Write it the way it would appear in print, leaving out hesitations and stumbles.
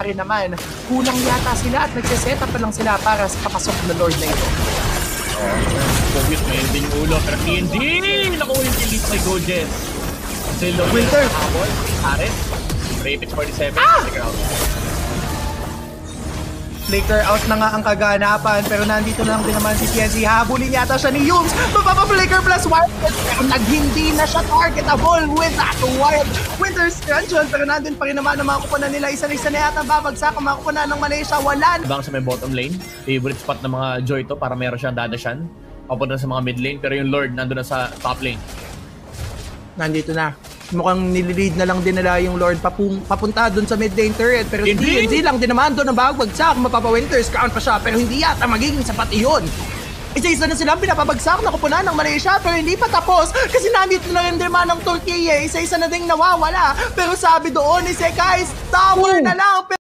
rin naman. Kulang yata sila at nagsiset up pa lang sila para sa papasok na Lord na ito. Focus, may ending ulo. Pero TND! Nakuha yung delete by Goldjet. Winter! Ares. Rapid 47. Flicker out na nga ang kaganapan pero nandito na lang din naman si TNC. Habulin yata siya ni Yumes. Mapapa-flicker plus wild pero naghindi na siya targetable with that wild Winter's Dungeon. Pero nandun pa rin naman ang mga kupunan nila. Isa-isa na yata babagsak ang mga kupunan ng Malaysia. Wala na. Bang sa may bottom lane. Favorite spot ng mga Joy to para meron siyang dadasyan. Papunta sa mga mid lane pero yung Lord nandun na sa top lane. Nandito na. Mukhang nililid na lang din nila yung Lord papunta dun sa mid lane turret. Pero hindi lang din naman doon ang babagsak. Mapapa-Winter's Crown pa siya pero hindi yata magiging sapat iyon. Isa-isa na silang pinapabagsak na kupunan ng Malaysia pero hindi pa tapos kasi nandito na rin naman ng Turkey. Isa-isa na ding nawawala pero sabi doon ni Sekais, tower na lang.